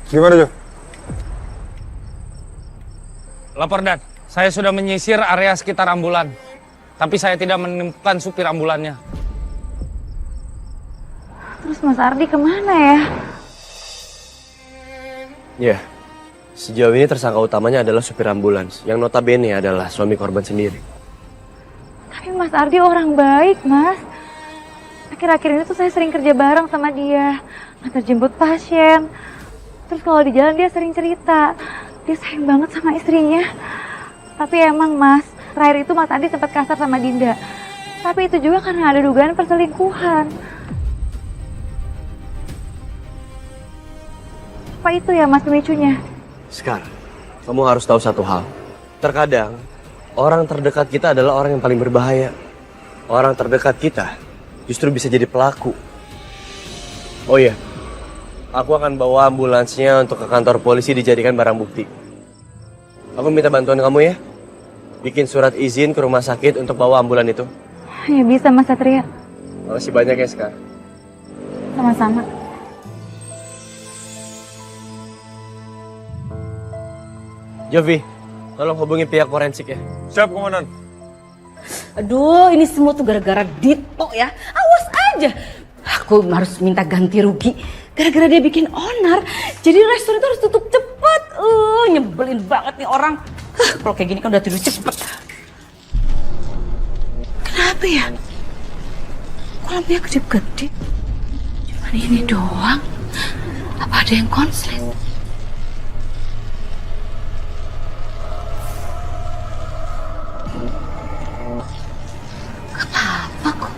Gimana, Jo? Lapor Dan, saya sudah menyisir area sekitar ambulan. Tapi saya tidak menemukan supir ambulannya. Terus Mas Ardi kemana ya? Ya, sejauh ini tersangka utamanya adalah supir ambulans, yang notabene adalah suami korban sendiri. Tapi Mas Ardi orang baik, Mas. Akhir-akhir ini tuh saya sering kerja bareng sama dia. Antar jemput pasien. Terus kalau di jalan dia sering cerita. Dia sayang banget sama istrinya. Tapi emang Mas, terakhir itu Mas Ardi sempat kasar sama Dinda. Tapi itu juga karena ada dugaan perselingkuhan. Apa itu ya Mas pemicunya? Sekar, kamu harus tahu satu hal. Terkadang, orang terdekat kita adalah orang yang paling berbahaya. Orang terdekat kita justru bisa jadi pelaku. Oh iya, aku akan bawa ambulansnya untuk ke kantor polisi dijadikan barang bukti. Aku minta bantuan kamu ya. Bikin surat izin ke rumah sakit untuk bawa ambulan itu. Ya bisa Mas Satria. Makasih banyak ya, Sekar. Sama-sama. Jovi, tolong hubungi pihak forensik ya. Siap, Komandan. Aduh, ini semua tuh gara-gara Dito ya. Awas aja. Aku harus minta ganti rugi. Gara-gara dia bikin onar. Jadi restoran itu harus tutup cepat. Nyebelin banget nih orang. Kalau kayak gini kan udah tidur cepet. Kenapa ya? Kok lampunya kedip-kedip? Cuma ini doang. Apa ada yang konslet? Apa kok?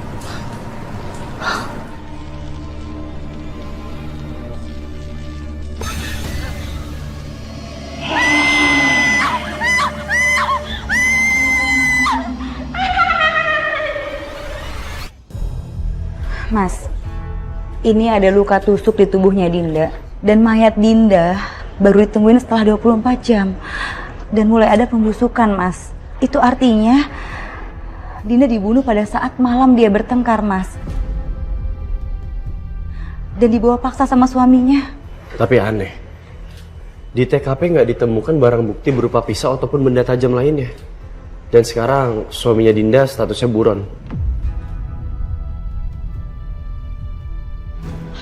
Mas, ini ada luka tusuk di tubuhnya Dinda. Dan mayat Dinda baru ditemuin setelah 24 jam. Dan mulai ada pembusukan, Mas. Itu artinya Dinda dibunuh pada saat malam dia bertengkar, Mas. Dan dibawa paksa sama suaminya. Tapi aneh. Di TKP nggak ditemukan barang bukti berupa pisau ataupun benda tajam lainnya. Dan sekarang suaminya Dinda statusnya buron.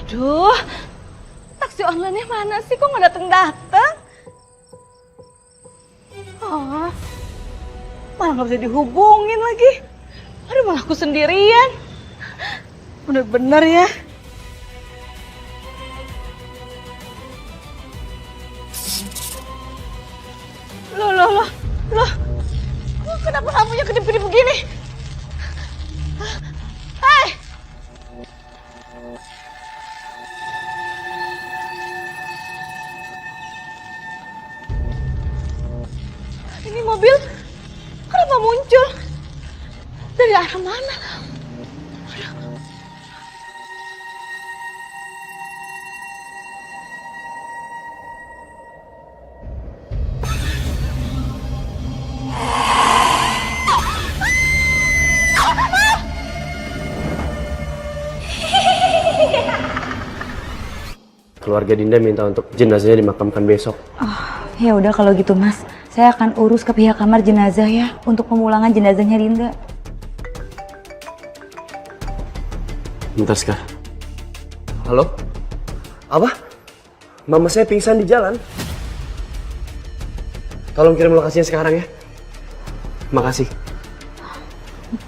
Aduh, taksi online-nya mana sih? Kok nggak dateng-dateng? Oh, malah nggak bisa dihubungin lagi. Aduh, malah aku sendirian. Bener-bener ya. Loh. Kenapa lampunya kedip-kedip begini? Hei! Ini mobil kenapa muncul? Dari arah mana? Keluarga Dinda minta untuk jenazahnya dimakamkan besok. Oh, ya udah kalau gitu, Mas. Saya akan urus ke pihak kamar jenazah ya untuk pemulangan jenazahnya Dinda. Bentar, Sekar. Halo? Apa? Mama saya pingsan di jalan. Tolong kirim lokasinya sekarang ya. Makasih.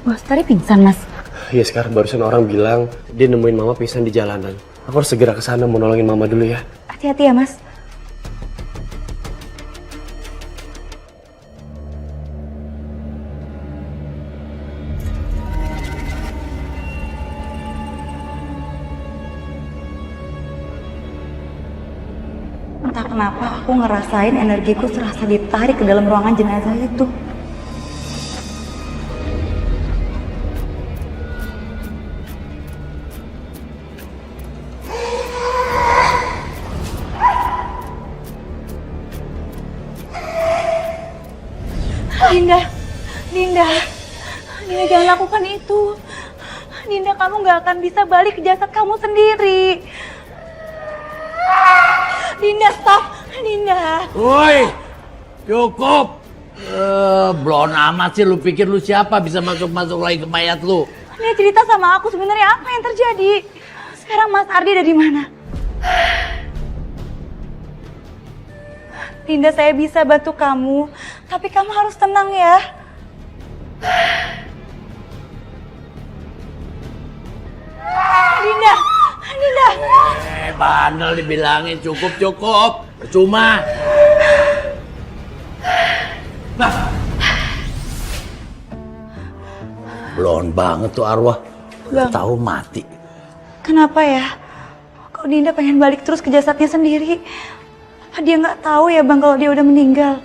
Bos tadi pingsan, Mas. Iya, Sekar. Barusan orang bilang dia nemuin Mama pingsan di jalanan. Aku harus segera ke sana mau nolongin Mama dulu ya. Hati-hati ya, Mas. Entah kenapa aku ngerasain energiku serasa ditarik ke dalam ruangan jenazah itu. Dinda, jangan lakukan itu. Dinda, kamu gak akan bisa balik ke jasad kamu sendiri. Dinda, stop! Dinda! Woi, cukup. Belum amat sih, lu pikir lu siapa bisa masuk-masuk lagi ke mayat lu? Dia cerita sama aku sebenarnya apa yang terjadi. Sekarang Mas Ardi ada di mana? Dinda, saya bisa bantu kamu, tapi kamu harus tenang ya. Dinda, Dinda. Bandel dibilangin cukup. Percuma. Nah. Belum banget tuh arwah. Udah Bang. tahu mati. Kenapa ya? Kok Dinda pengen balik terus ke jasadnya sendiri? Apa dia nggak tahu ya Bang kalau dia udah meninggal?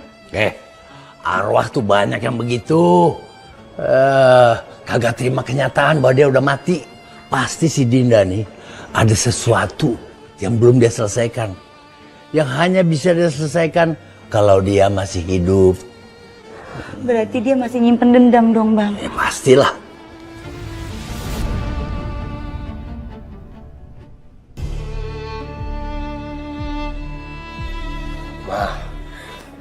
Arwah tuh banyak yang begitu. Kagak terima kenyataan bahwa dia udah mati. Pasti si Dinda nih ada sesuatu yang belum dia selesaikan. Yang hanya bisa dia selesaikan kalau dia masih hidup. Berarti dia masih nyimpen dendam dong Bang. Pastilah.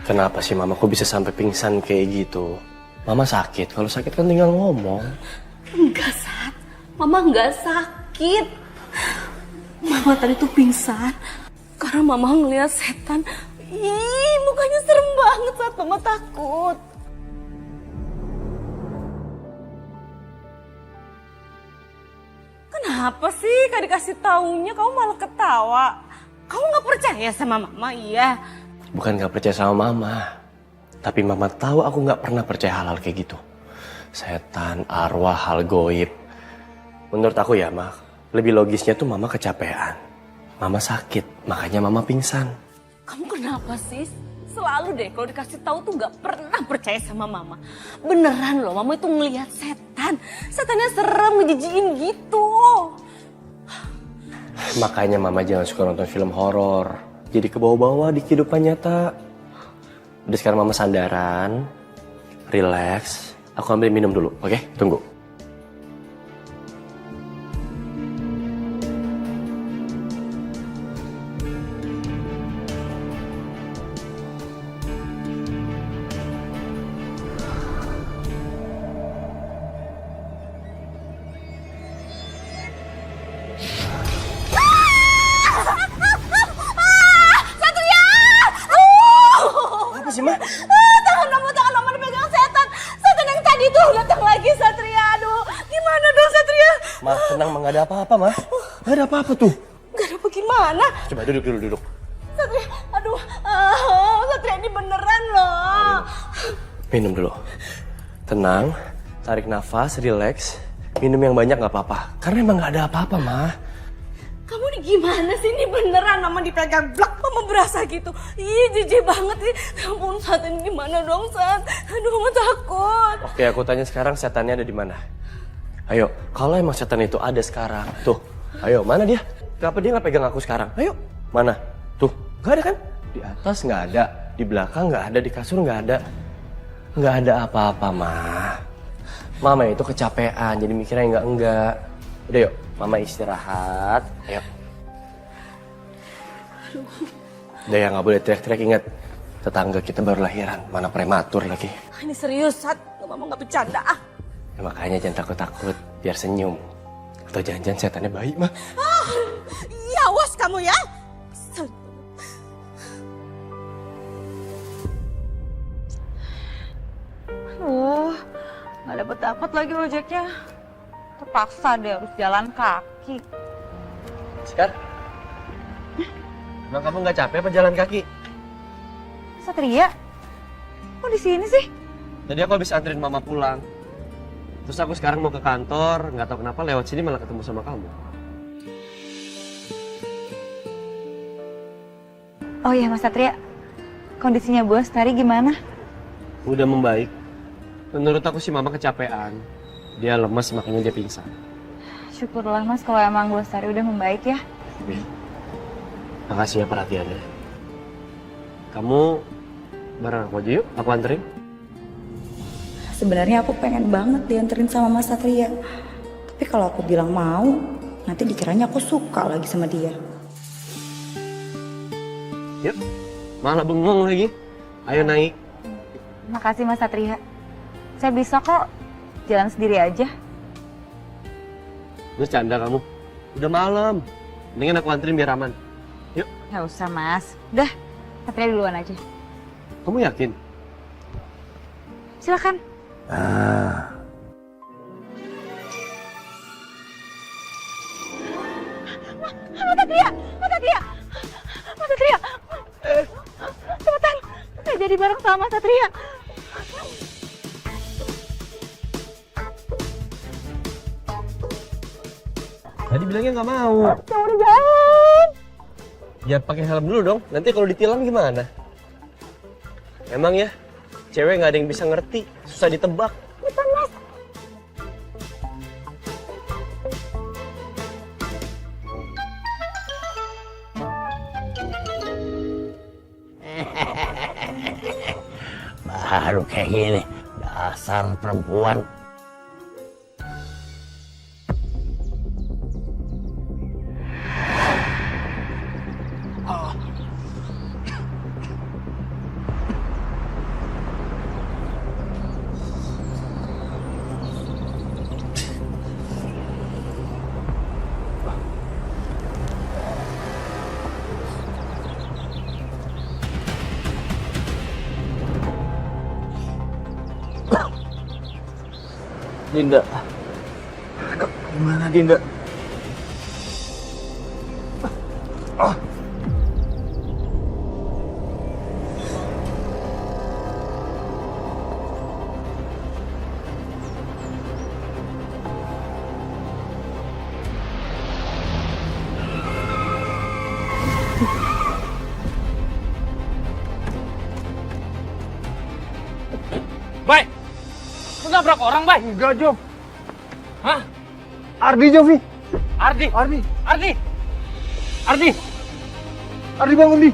Kenapa sih mama kok bisa sampai pingsan kayak gitu? Mama sakit, kalau sakit kan tinggal ngomong. Enggak, Sat. Mama enggak sakit. Mama tadi tuh pingsan karena Mama ngeliat setan. Ih, mukanya serem banget saat Mama takut. Kenapa sih gak dikasih taunya kamu malah ketawa? Kamu gak percaya sama Mama, iya? Bukan gak percaya sama mama, tapi mama tahu aku gak pernah percaya hal-hal kayak gitu. Setan, arwah, hal goib. Menurut aku ya, Mak, lebih logisnya tuh mama kecapean. Mama sakit, makanya mama pingsan. Kamu kenapa sih? Selalu deh kalau dikasih tahu tuh gak pernah percaya sama Mama. Beneran loh, Mama itu ngelihat setan. Setannya serem, ngejijiin gitu. Makanya mama jangan suka nonton film horor. Jadi kebawa-bawa di kehidupan nyata. Udah sekarang mama sandaran, relax. Aku ambil minum dulu, oke? Tunggu. Apa sih, Ma? Tangan Mama dipegang setan. Setan yang tadi tuh datang lagi, Satria. Aduh, gimana dong, Satria? Ma, tenang, Ma. Gak ada apa-apa, Ma. Gak ada apa-apa tuh. Gak ada bagaimana? Coba duduk dulu, duduk. Satria, aduh, Satria ini beneran loh. Minum dulu. Tenang, tarik nafas, relax. Minum yang banyak gak apa-apa. Karena emang gak ada apa-apa, Ma. Kamu nih gimana sih, ini beneran Mama dipegang blak, Mama berasa gitu. Ih, jijik banget nih. Ya ampun, Sat, ini gimana dong, Sat? Aduh, Mama takut. Oke, aku tanya sekarang setannya ada di mana? Ayo, kalau emang setan itu ada sekarang, tuh. Ayo, mana dia? Kenapa dia nggak pegang aku sekarang? Ayo, mana? Tuh, nggak ada kan? Di atas nggak ada, di belakang nggak ada, di kasur nggak ada. Nggak ada apa-apa, Ma. Mama itu kecapean, jadi mikirnya enggak. Udah yuk, Mama istirahat. Ayo. Udah ya, nggak boleh teriak-teriak, ingat. Tetangga kita baru lahiran, mana prematur lagi. Ini serius, Sat. Mama nggak bercanda. Ya, makanya jangan takut-takut, biar senyum. Atau jangan-jangan setannya baik, Ma. Iya, awas kamu ya. Nggak dapet lagi ojeknya. Terpaksa deh harus jalan kaki. Sekar? Emang kamu nggak capek apa jalan kaki? Satria, kok di sini sih? Tadi aku habis anterin mama pulang. Terus aku sekarang mau ke kantor, nggak tahu kenapa lewat sini malah ketemu sama kamu. Oh iya Mas Satria, kondisinya Bos Tari gimana? Udah membaik. Menurut aku sih mama kecapean. Dia lemes makanya dia pingsan. Syukurlah Mas kalau emang Bos Tari udah membaik ya. Makasih ya perhatiannya. Kamu bareng aku aja yuk, aku anterin. Sebenarnya aku pengen banget dianterin sama Mas Satria. Tapi kalau aku bilang mau, nanti dikiranya aku suka lagi sama dia. Yuk, malah bengong lagi. Ayo naik. Makasih Mas Satria. Saya bisa kok jalan sendiri aja. Bercanda kamu. Udah malam. Mendingan aku anterin biar aman. Yuk. Nggak usah Mas. Udah, Satria duluan aja. Kamu yakin? Silakan. Mas Satria! Mas Satria! Mas Satria! Cepetan! Saya jadi bareng sama Mas Satria. Tadi bilangnya nggak mau. Saya udah jalan. Ya pakai helm dulu dong. Nanti kalau ditilang gimana? Emang ya, cewek nggak ada yang bisa ngerti, susah ditebak. Cepetan Mas. Baru kayak gini, dasar perempuan. Dinda. Gimana Dinda? Bay, lu nabrak orang, Bay? Enggak, Jov. Hah? Ardi, Jovi. Ardi? Ardi. Ardi? Ardi? Ardi bangun, Di.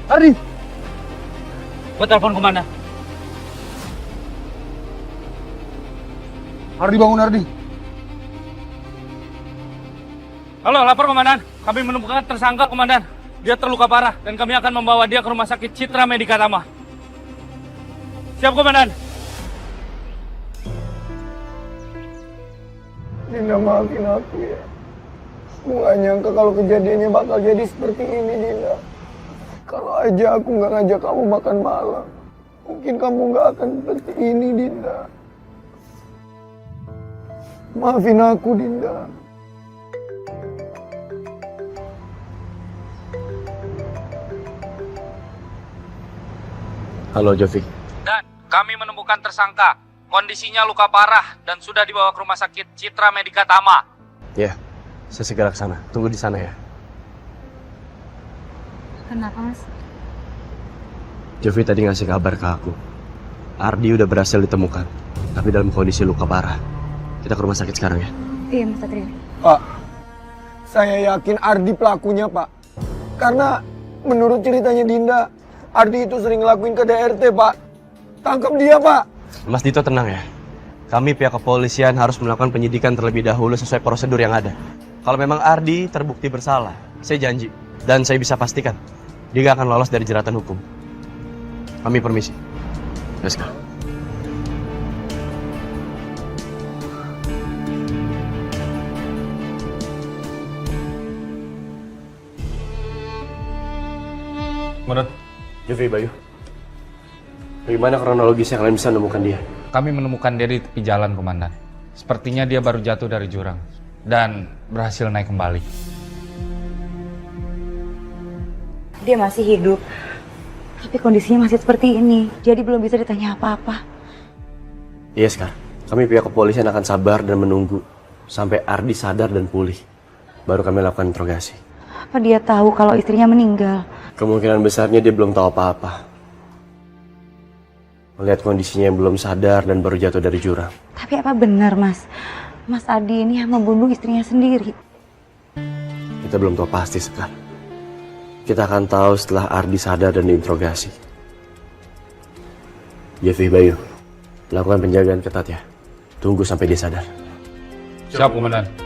Ardi. Gua telepon komandan. Ardi bangun, Ardi. Halo, lapor komandan. Kami menemukan tersangka, komandan. Dia terluka parah dan kami akan membawa dia ke rumah sakit Citra Medika Tama. Siap, komandan. Dinda, maafin aku ya. Aku gak nyangka kalau kejadiannya bakal jadi seperti ini, Dinda. Kalau aja aku gak ngajak kamu makan malam, mungkin kamu gak akan seperti ini, Dinda. Maafin aku, Dinda. Halo Jovi. Dan kami menemukan tersangka. Kondisinya luka parah dan sudah dibawa ke rumah sakit Citra Medika Tama. Ya, saya segera ke sana. Tunggu di sana ya. Kenapa Mas? Jovi tadi ngasih kabar ke aku. Ardi udah berhasil ditemukan, tapi dalam kondisi luka parah. Kita ke rumah sakit sekarang ya. Iya Mas Satria. Pak, saya yakin Ardi pelakunya, Pak. Karena menurut ceritanya Dinda, Ardi itu sering ngelakuin KDRT, Pak. Tangkap dia, Pak. Mas Dito tenang ya. Kami pihak kepolisian harus melakukan penyidikan terlebih dahulu sesuai prosedur yang ada. Kalau memang Ardi terbukti bersalah, saya janji. Dan saya bisa pastikan, dia gak akan lolos dari jeratan hukum. Kami permisi. Let's go. Menurut Jovi, Bayu. Bagaimana kronologisnya kalian bisa menemukan dia? kami menemukan dia di tepi jalan, komandan. Sepertinya dia baru jatuh dari jurang dan berhasil naik kembali. Dia masih hidup, tapi kondisinya masih seperti ini. Jadi belum bisa ditanya apa-apa. Iya, Skar. Kami pihak kepolisian akan sabar dan menunggu sampai Ardi sadar dan pulih. Baru kami lakukan interogasi. Apa dia tahu kalau istrinya meninggal? Kemungkinan besarnya dia belum tahu apa-apa. Melihat kondisinya yang belum sadar dan baru jatuh dari jurang. Tapi apa benar, Mas? Mas Adi ini yang membunuh istrinya sendiri. Kita belum tahu pasti, Skar. Kita akan tahu setelah Ardi sadar dan diinterogasi. Jovi, Bayu, lakukan penjagaan ketat ya. Tunggu sampai dia sadar. Siap, komandan.